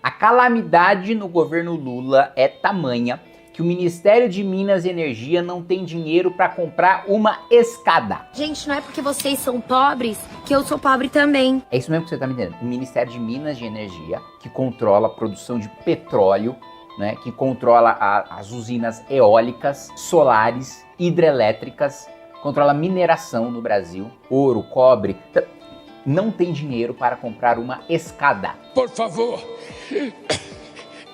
A calamidade no governo Lula é tamanha que o Ministério de Minas e Energia não tem dinheiro para comprar uma escada. Gente, não é porque vocês são pobres que eu sou pobre também. É isso mesmo que você está me entendendo. O Ministério de Minas e Energia, que controla a produção de petróleo, né, que controla as usinas eólicas, solares, hidrelétricas, controla a mineração no Brasil, ouro, cobre, não tem dinheiro para comprar uma escada. Por favor,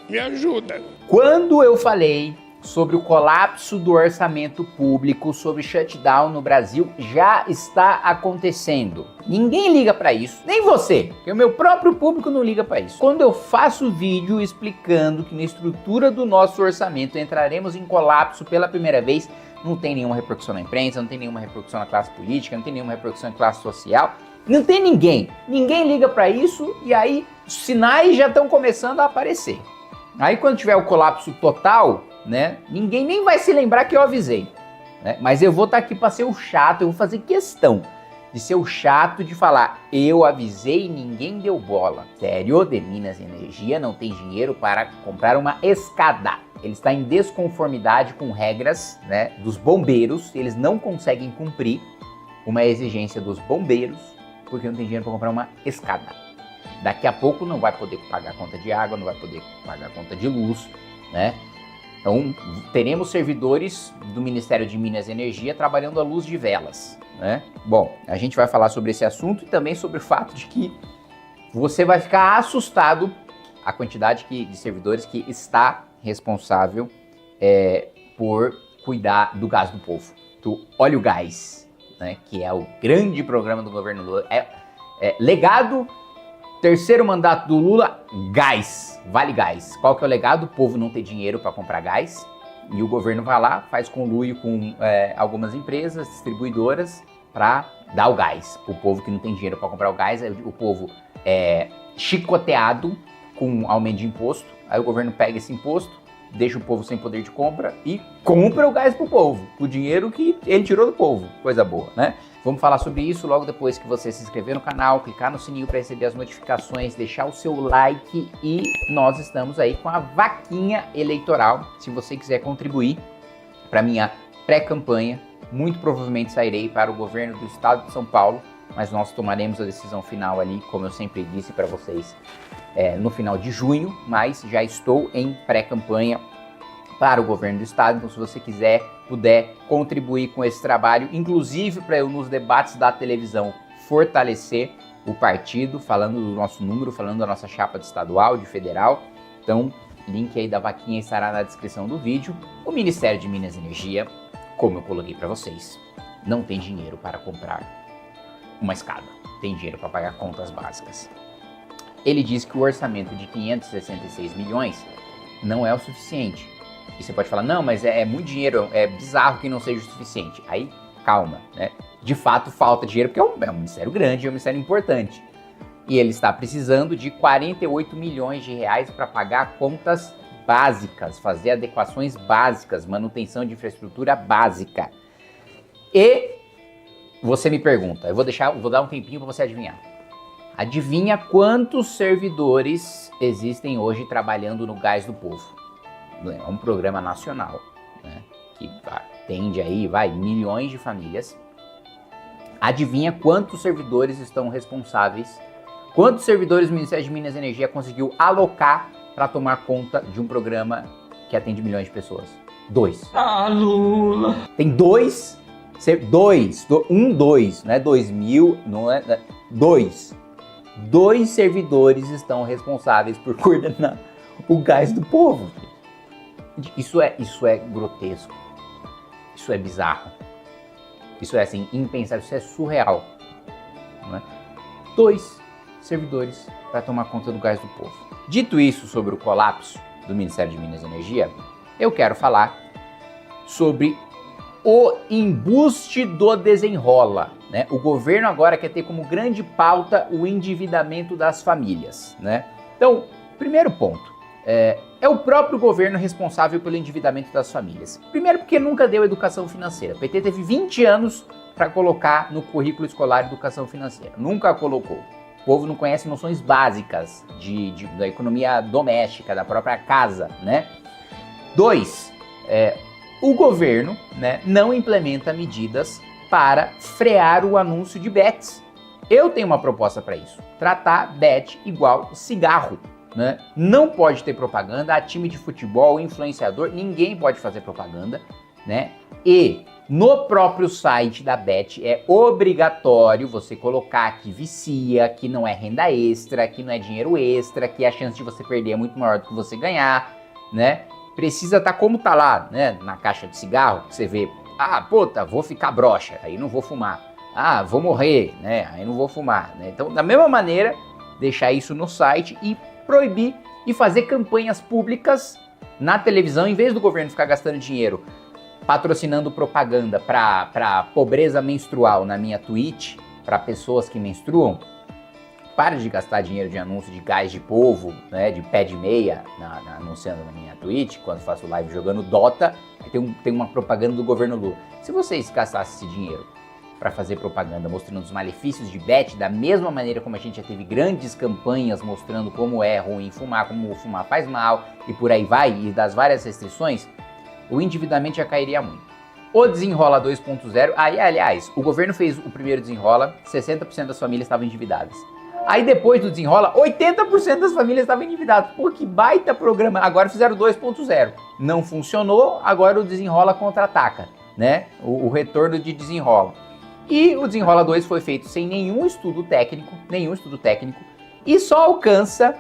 me ajuda. Quando eu falei sobre o colapso do orçamento público, sobre shutdown no Brasil, já está acontecendo. Ninguém liga para isso, nem você, porque o meu próprio público não liga para isso. Quando eu faço vídeo explicando que na estrutura do nosso orçamento entraremos em colapso pela primeira vez, não tem nenhuma repercussão na imprensa, não tem nenhuma repercussão na classe política, não tem nenhuma repercussão na classe social, não tem ninguém. Ninguém liga para isso e aí os sinais já estão começando a aparecer. Aí quando tiver o colapso total, né, ninguém nem vai se lembrar que eu avisei, né? Mas eu vou estar aqui para ser o chato, eu vou fazer questão de ser o chato de falar, eu avisei e ninguém deu bola. Sério, de Minas Energia não tem dinheiro para comprar uma escada. Ele está em desconformidade com regras, né, dos bombeiros, eles não conseguem cumprir uma exigência dos bombeiros porque não tem dinheiro para comprar uma escada. Daqui a pouco não vai poder pagar a conta de água, não vai poder pagar a conta de luz, né? Então, teremos servidores do Ministério de Minas e Energia trabalhando à luz de velas, né? Bom, a gente vai falar sobre esse assunto e também sobre o fato de que você vai ficar assustado a quantidade de servidores que está responsável por cuidar do gás do povo, do óleo gás, né? Que é o grande programa do governo Lula. Legado. Terceiro mandato do Lula, gás, vale gás. Qual que é o legado? O povo não tem dinheiro para comprar gás e o governo vai lá, faz conluio com algumas empresas, distribuidoras, para dar o gás. O povo que não tem dinheiro para comprar o gás, o povo é chicoteado com aumento de imposto, aí o governo pega esse imposto, deixa o povo sem poder de compra e compra o gás pro povo, o dinheiro que ele tirou do povo, coisa boa, né? Vamos falar sobre isso logo depois que você se inscrever no canal, clicar no sininho para receber as notificações, deixar o seu like e nós estamos aí com a vaquinha eleitoral. Se você quiser contribuir para minha pré-campanha, muito provavelmente sairei para o governo do estado de São Paulo, mas nós tomaremos a decisão final ali, como eu sempre disse para vocês, no final de junho, mas já estou em pré-campanha para o governo do estado, então se você puder contribuir com esse trabalho, inclusive para eu nos debates da televisão fortalecer o partido, falando do nosso número, falando da nossa chapa de estadual, de federal, então link aí da vaquinha estará na descrição do vídeo. O Ministério de Minas e Energia, como eu coloquei para vocês, não tem dinheiro para comprar uma escada, tem dinheiro para pagar contas básicas. Ele diz que o orçamento de 566 milhões não é o suficiente. E você pode falar, não, mas é muito dinheiro, é bizarro que não seja o suficiente. Aí, calma, né? De fato, falta dinheiro, porque é um ministério grande, é um ministério importante. E ele está precisando de 48 milhões de reais para pagar contas básicas, fazer adequações básicas, manutenção de infraestrutura básica. E você me pergunta, eu vou dar um tempinho para você adivinhar. Adivinha quantos servidores existem hoje trabalhando no Gás do Povo? É um programa nacional, né, que atende aí, milhões de famílias. Adivinha quantos servidores estão responsáveis, quantos servidores o Ministério de Minas e Energia conseguiu alocar para tomar conta de um programa que atende milhões de pessoas? 2. Ah, Lula! Tem 2, não é 2.000, não é 2. 2 servidores estão responsáveis por coordenar o gás do povo. Isso é grotesco, isso é bizarro, isso é assim, impensável, isso é surreal, não é? 2 servidores para tomar conta do gás do povo. Dito isso sobre o colapso do Ministério de Minas e Energia, eu quero falar sobre o embuste do desenrola, né? O governo agora quer ter como grande pauta o endividamento das famílias, né? Então, primeiro ponto, é o próprio governo responsável pelo endividamento das famílias. Primeiro porque nunca deu educação financeira. O PT teve 20 anos para colocar no currículo escolar educação financeira. Nunca colocou. povo não conhece noções básicas da economia doméstica, da própria casa, né? 2, o governo, né, não implementa medidas para frear o anúncio de bets. Eu tenho uma proposta para isso, tratar bet igual cigarro, né? Não pode ter propaganda, a time de futebol, influenciador, ninguém pode fazer propaganda, né? E no próprio site da Bet é obrigatório você colocar que vicia, que não é renda extra, que não é dinheiro extra, que a chance de você perder é muito maior do que você ganhar, né? Precisa estar como tá lá, né? Na caixa de cigarro, que você vê, puta, vou ficar broxa, aí não vou fumar. Vou morrer, né? Aí não vou fumar, né? Então, da mesma maneira, deixar isso no site e proibir e fazer campanhas públicas na televisão, em vez do governo ficar gastando dinheiro patrocinando propaganda para pobreza menstrual na minha Twitch, para pessoas que menstruam. Para de gastar dinheiro de anúncio de gás de polvo, né, de pé de meia, anunciando na minha Twitch, quando faço live jogando Dota, tem uma propaganda do governo Lula. Se vocês gastassem esse dinheiro para fazer propaganda mostrando os malefícios de bet, da mesma maneira como a gente já teve grandes campanhas mostrando como é ruim fumar, como fumar faz mal, e por aí vai, e das várias restrições, o endividamento já cairia muito. O Desenrola 2.0, aliás, o governo fez o primeiro Desenrola, 60% das famílias estavam endividadas. Aí depois do Desenrola, 80% das famílias estavam endividadas. Pô, que baita programa. Agora fizeram 2.0. Não funcionou, agora o Desenrola contra-ataca, né? O retorno de Desenrola. E o Desenrola 2 foi feito sem nenhum estudo técnico, e só alcança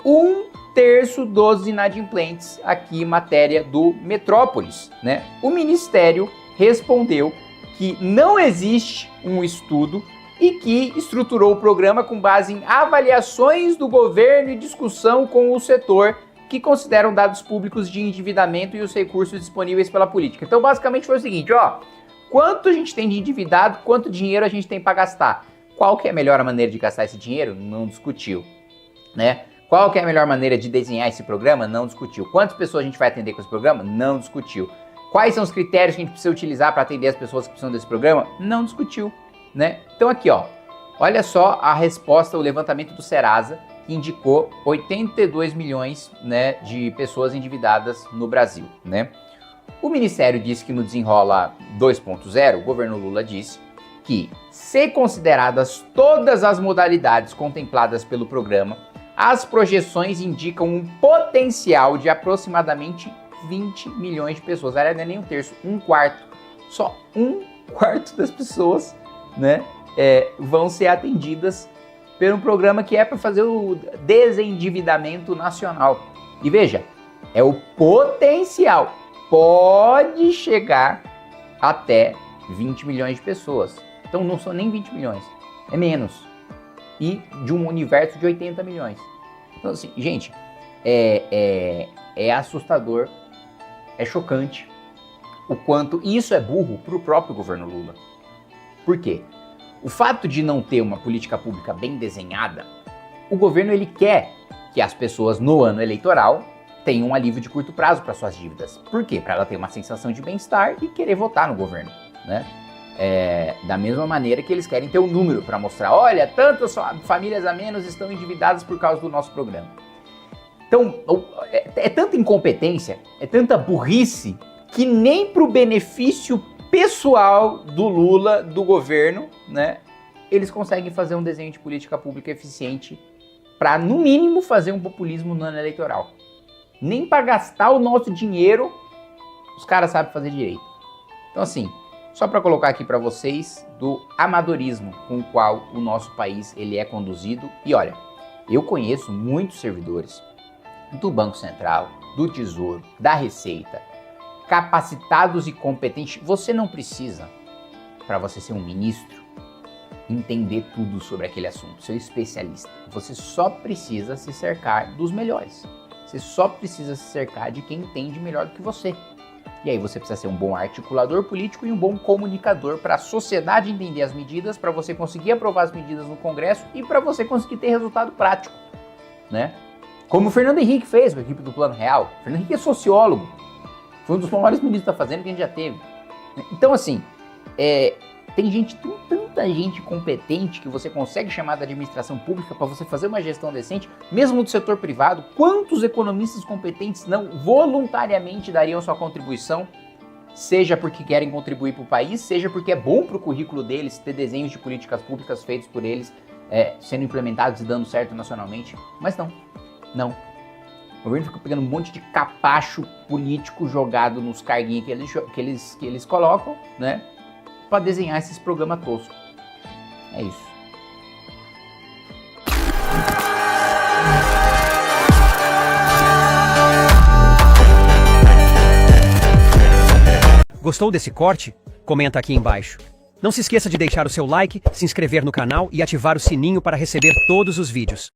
1/3 dos inadimplentes, aqui matéria do Metrópolis, né? O Ministério respondeu que não existe um estudo e que estruturou o programa com base em avaliações do governo e discussão com o setor que consideram dados públicos de endividamento e os recursos disponíveis pela política. Então, basicamente foi o seguinte, quanto a gente tem de endividado, quanto dinheiro a gente tem para gastar. Qual que é a melhor maneira de gastar esse dinheiro? Não discutiu, né? Qual que é a melhor maneira de desenhar esse programa? Não discutiu. Quantas pessoas a gente vai atender com esse programa? Não discutiu. Quais são os critérios que a gente precisa utilizar para atender as pessoas que precisam desse programa? Não discutiu, né? Então aqui, olha só a resposta, o levantamento do Serasa, que indicou 82 milhões, né, de pessoas endividadas no Brasil, né? O Ministério disse que no Desenrola 2.0, o governo Lula disse que, se consideradas todas as modalidades contempladas pelo programa, as projeções indicam um potencial de aproximadamente 20 milhões de pessoas. Aliás, não é nem 1/3, 1/4. Só 1/4 das pessoas, né, vão ser atendidas por um programa que é para fazer o desendividamento nacional. E veja, é o potencial. Pode chegar até 20 milhões de pessoas. Então não são nem 20 milhões, é menos. E de um universo de 80 milhões. Então assim, gente, é assustador, é chocante o quanto isso é burro para o próprio governo Lula. Por quê? O fato de não ter uma política pública bem desenhada, o governo ele quer que as pessoas no ano eleitoral tenham um alívio de curto prazo para suas dívidas. Por quê? Para ela ter uma sensação de bem-estar e querer votar no governo, né? Da mesma maneira que eles querem ter um número para mostrar, olha, tantas famílias a menos estão endividadas por causa do nosso programa. Então, é tanta incompetência, é tanta burrice, que nem para o benefício pessoal do Lula, do governo, né, eles conseguem fazer um desenho de política pública eficiente para, no mínimo, fazer um populismo no ano eleitoral. Nem para gastar o nosso dinheiro, os caras sabem fazer direito. Então, assim, só para colocar aqui para vocês do amadorismo com o qual o nosso país ele é conduzido. E olha, eu conheço muitos servidores do Banco Central, do Tesouro, da Receita, capacitados e competentes. Você não precisa, para você ser um ministro, entender tudo sobre aquele assunto, ser especialista. Você só precisa se cercar dos melhores. Você só precisa se cercar de quem entende melhor do que você. E aí você precisa ser um bom articulador político e um bom comunicador para a sociedade entender as medidas, para você conseguir aprovar as medidas no Congresso e para você conseguir ter resultado prático, né? Como o Fernando Henrique fez com a equipe do Plano Real. O Fernando Henrique é sociólogo. Foi um dos maiores ministros da Fazenda que a gente já teve. Então, assim, tem gente, tem tanta gente competente que você consegue chamar da administração pública para você fazer uma gestão decente, mesmo do setor privado. Quantos economistas competentes não voluntariamente dariam sua contribuição, seja porque querem contribuir para o país, seja porque é bom para o currículo deles ter desenhos de políticas públicas feitos por eles, sendo implementados e dando certo nacionalmente? Mas não. O governo fica pegando um monte de capacho político jogado nos carguinhos que eles colocam, né? Para desenhar esses programas toscos. É isso. Gostou desse corte? Comenta aqui embaixo. Não se esqueça de deixar o seu like, se inscrever no canal e ativar o sininho para receber todos os vídeos.